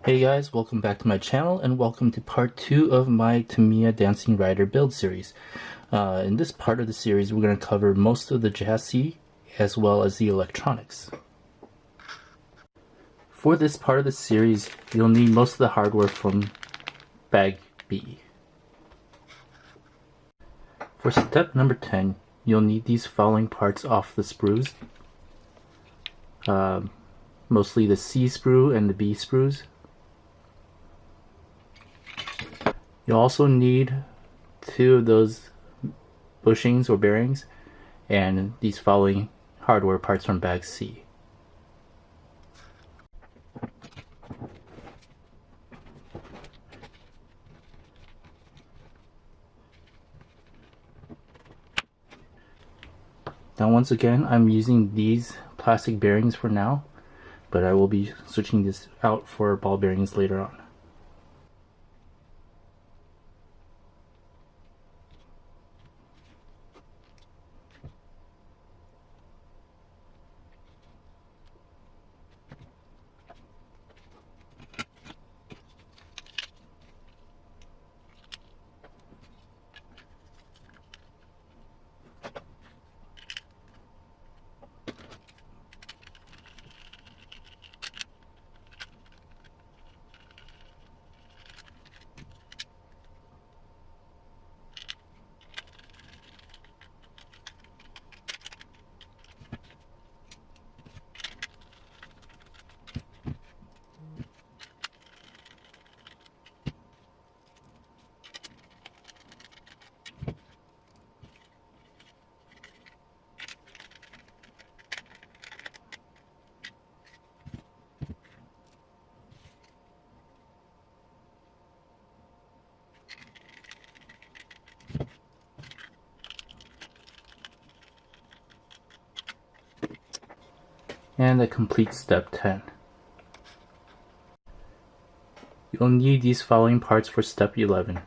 Hey guys, welcome back to my channel and welcome to part 2 of my Tamiya Dancing Rider build series. In this part of the series we're going to cover most of the chassis as well as the electronics. For this part of the series you'll need most of the hardware from bag B. For step number 10 you'll need these following parts off the sprues. Mostly the C sprue and the B sprues. You'll also need 2 of those bushings or bearings and these following hardware parts from bag C. Now once again I'm using these plastic bearings for now, but I will be switching this out for ball bearings later on. And that completes step 10. You'll need these following parts for step 11.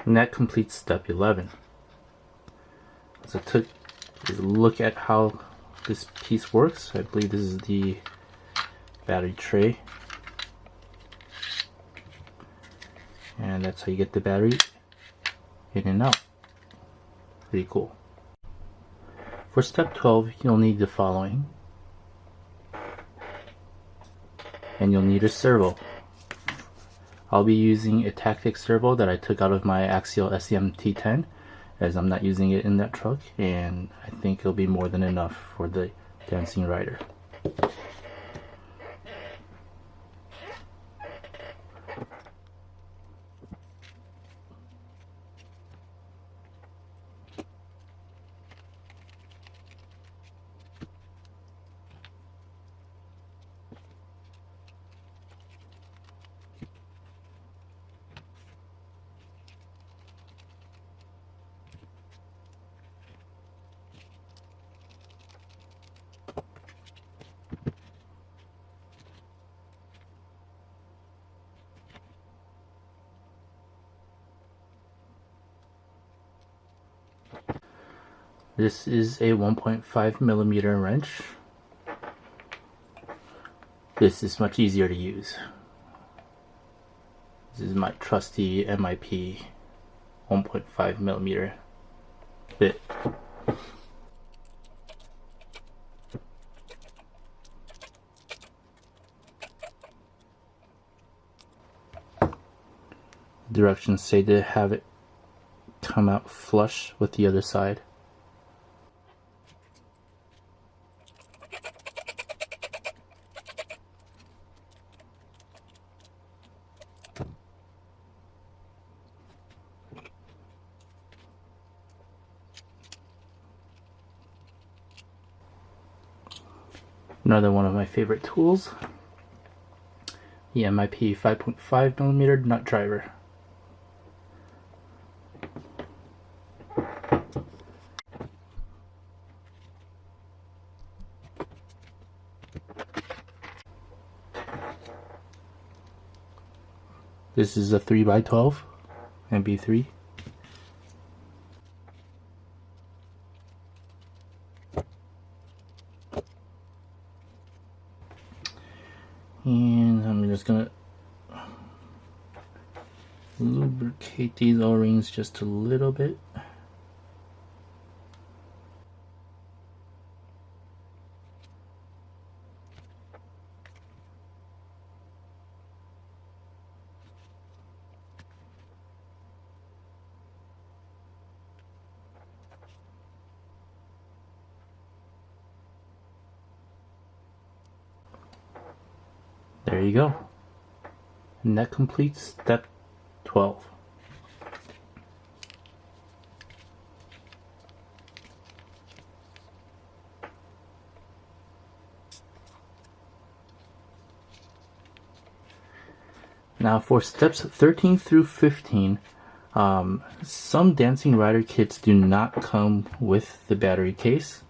And that completes step 11. So I took a look at how this piece works. I believe this is the battery tray. And that's how you get the battery in and out. Pretty cool. For step 12 you'll need the following. And you'll need a servo. I'll be using a Tactic servo that I took out of my Axial SEM T10, as I'm not using it in that truck, and I think it'll be more than enough for the Dancing Rider. This is a 1.5mm wrench. This is much easier to use. This is my trusty MIP 1.5mm bit. Directions say to have it come out flush with the other side. Another one of my favorite tools, the MIP 5.5mm nut driver. This is a 3x12 MB3. And I'm just gonna lubricate these O-rings just a little bit. There you go. And that completes step 12. Now for steps 13 through 15, some dancing rider kits do not come with the battery case.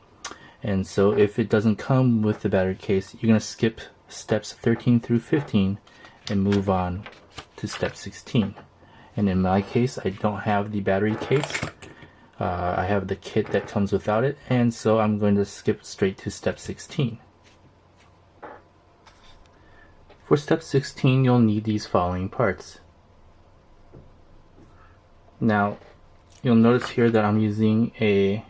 And so if it doesn't come with the battery case, you're going to skip steps 13 through 15 and move on to step 16. And in my case, I don't have the battery case. I have the kit that comes without it, and so I'm going to skip straight to step 16. For step 16, you'll need these following parts. Now, you'll notice here that I'm using a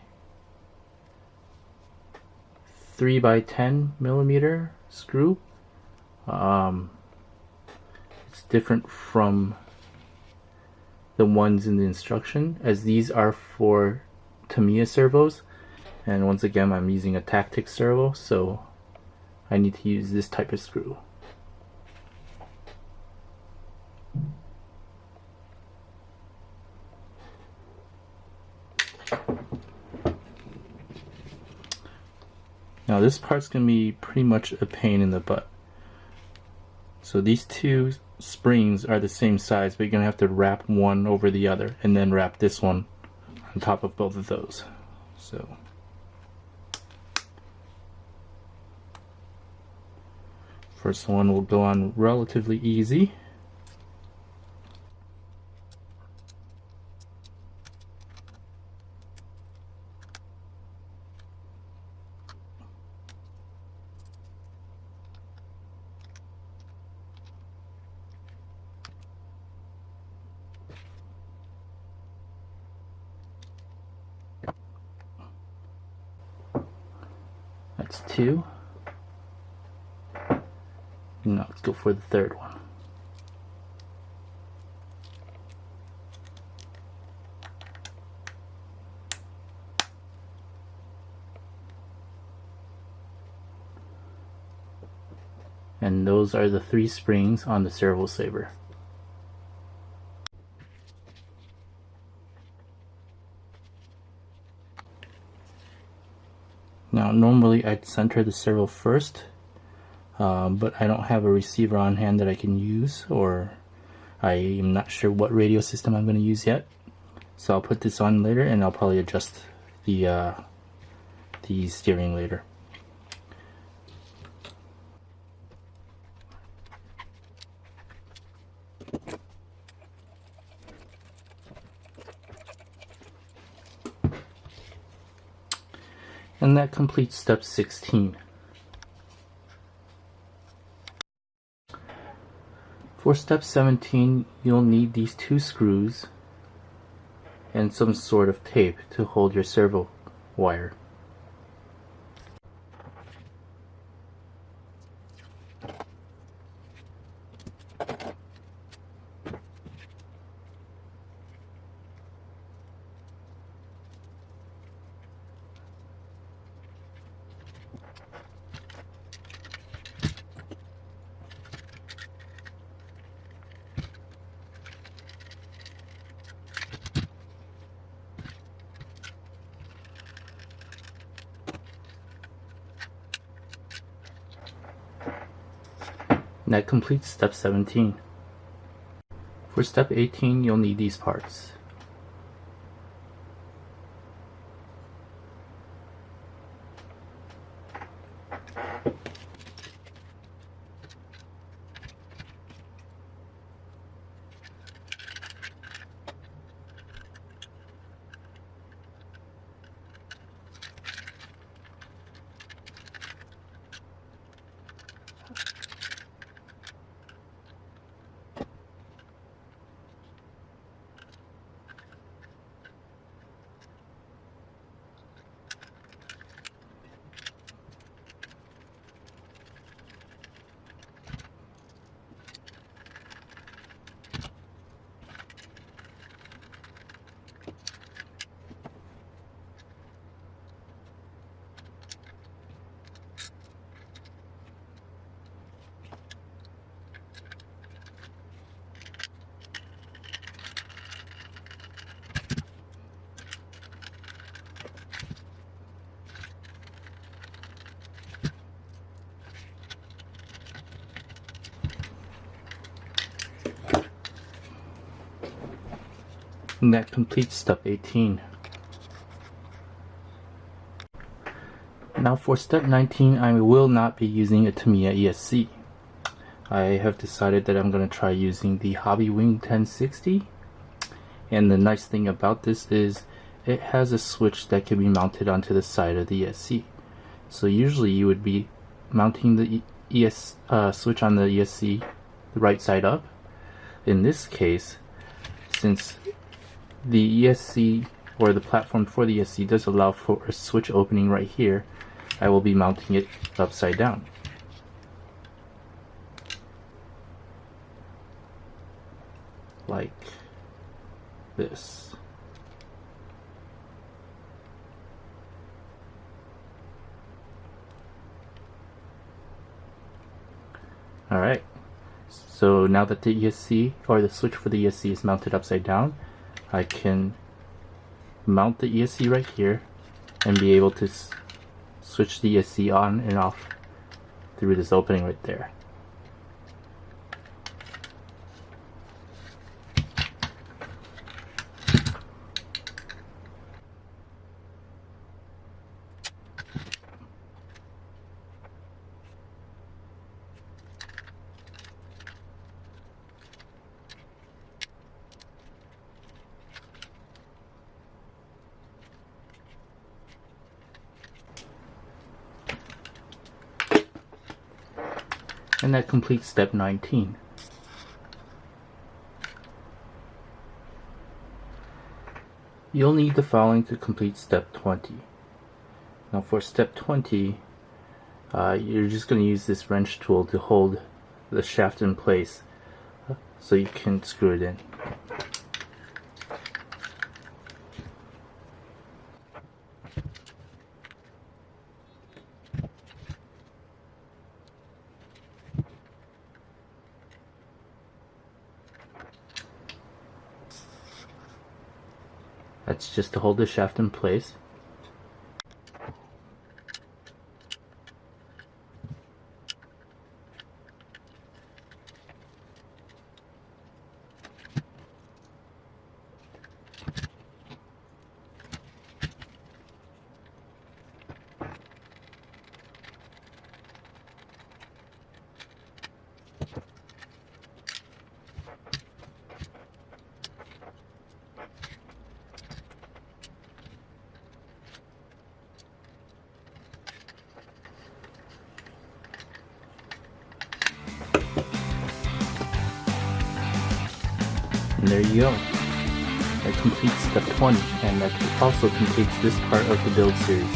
3x10mm screw. It's different from the ones in the instruction, as these are for Tamiya servos, and once again I'm using a tactic servo, so I need to use this type of screw. Now this part's going to be pretty much a pain in the butt. So these two springs are the same size, but you're going to have to wrap one over the other and then wrap this one on top of both of those. So first one will go on relatively easy. That's two. Now let's go for the third one. And those are the 3 springs on the servo saver. Now normally I'd center the servo first, but I don't have a receiver on hand that I can use, or I am not sure what radio system I'm going to use yet. So I'll put this on later, and I'll probably adjust the steering later. And that completes step 16. For step 17, you'll need these 2 screws and some sort of tape to hold your servo wire. And that completes step 17. For step 18, you'll need these parts. And that completes step 18. Now for step 19, I will not be using a Tamiya ESC. I have decided that I'm going to try using the Hobby Wing 1060. And the nice thing about this is it has a switch that can be mounted onto the side of the ESC. So usually you would be mounting the switch on the ESC the right side up. In this case, since the ESC or the platform for the ESC does allow for a switch opening right here, I will be mounting it upside down. Like this. Alright, so now that the ESC or the switch for the ESC is mounted upside down, I can mount the ESC right here and be able to switch the ESC on and off through this opening right there. And that completes step 19. You'll need the following to complete step 20. Now for step 20, you're just going to use this wrench tool to hold the shaft in place so you can screw it in. That's just to hold the shaft in place. And there you go. That completes step 20, and that also completes this part of the build series.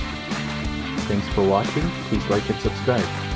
Thanks for watching. Please like and subscribe.